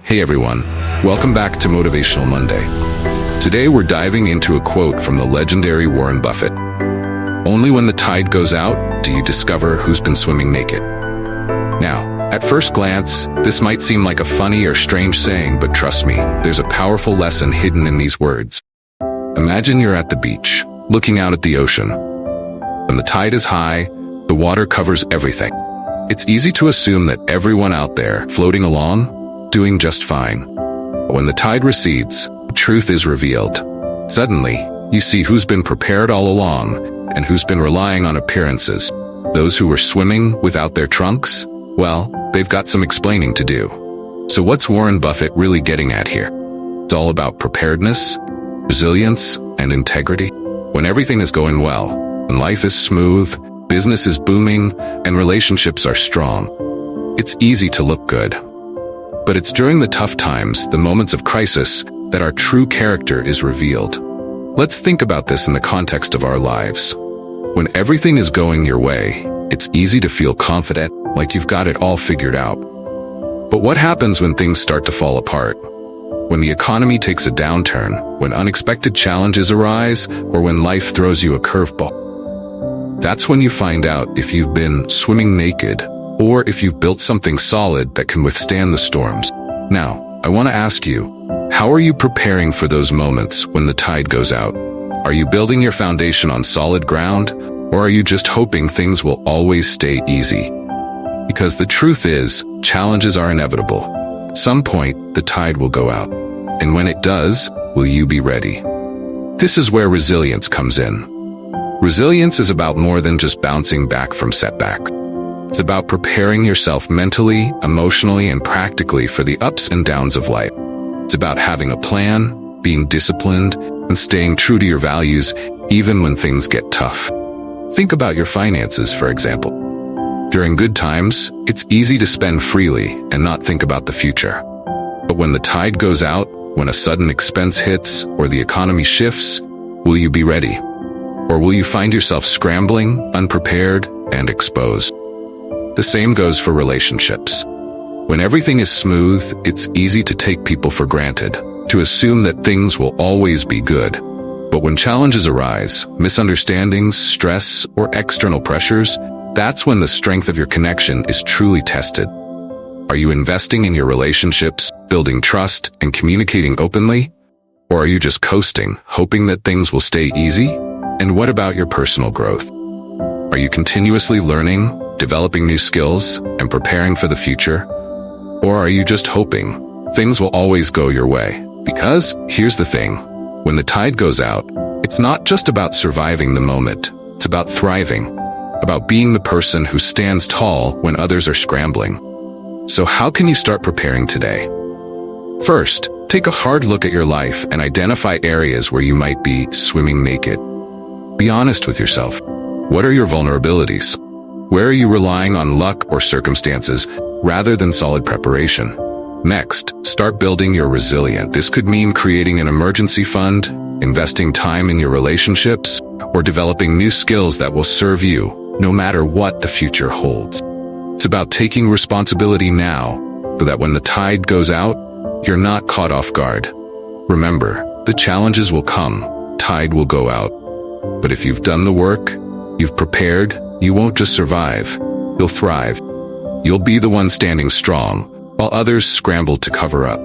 Hey everyone, welcome back to Motivational Monday. Today we're diving into a quote from the legendary Warren Buffett. Only when the tide goes out do you discover who's been swimming naked. Now, at first glance, this might seem like a funny or strange saying, but trust me, there's a powerful lesson hidden in these words. Imagine you're at the beach, looking out at the ocean. When the tide is high, the water covers everything. It's easy to assume that everyone out there, floating along, doing just fine. But when the tide recedes, the truth is revealed. Suddenly, you see who's been prepared all along and who's been relying on appearances. Those who were swimming without their trunks, well, they've got some explaining to do. So what's Warren Buffett really getting at here? It's all about preparedness, resilience, and integrity. When everything is going well, when life is smooth, business is booming, and relationships are strong, it's easy to look good. But it's during the tough times, the moments of crisis, that our true character is revealed. Let's think about this in the context of our lives. When everything is going your way, it's easy to feel confident, like you've got it all figured out. But what happens when things start to fall apart? When the economy takes a downturn, when unexpected challenges arise, or when life throws you a curveball? That's when you find out if you've been swimming naked, or if you've built something solid that can withstand the storms. Now, I want to ask you, how are you preparing for those moments when the tide goes out? Are you building your foundation on solid ground, or are you just hoping things will always stay easy? Because the truth is, challenges are inevitable. At some point, the tide will go out. And when it does, will you be ready? This is where resilience comes in. Resilience is about more than just bouncing back from setbacks. It's about preparing yourself mentally, emotionally, and practically for the ups and downs of life. It's about having a plan, being disciplined, and staying true to your values even when things get tough. Think about your finances, for example. During good times, it's easy to spend freely and not think about the future. But when the tide goes out, when a sudden expense hits, or the economy shifts, will you be ready? Or will you find yourself scrambling, unprepared, and exposed? The same goes for relationships. When everything is smooth, it's easy to take people for granted, to assume that things will always be good. But when challenges arise, misunderstandings, stress, or external pressures, that's when the strength of your connection is truly tested. Are you investing in your relationships, building trust, and communicating openly? Or are you just coasting, hoping that things will stay easy? And what about your personal growth? Are you continuously learning, developing new skills, and preparing for the future? Or are you just hoping things will always go your way? Because, here's the thing, when the tide goes out, it's not just about surviving the moment, it's about thriving, about being the person who stands tall when others are scrambling. So how can you start preparing today? First, take a hard look at your life and identify areas where you might be swimming naked. Be honest with yourself. What are your vulnerabilities? Where are you relying on luck or circumstances rather than solid preparation? Next, start building your resilience. This could mean creating an emergency fund, investing time in your relationships, or developing new skills that will serve you no matter what the future holds. It's about taking responsibility now so that when the tide goes out, you're not caught off guard. Remember, the challenges will come, tide will go out. But if you've done the work, you've prepared, you won't just survive, you'll thrive. You'll be the one standing strong, while others scramble to cover up.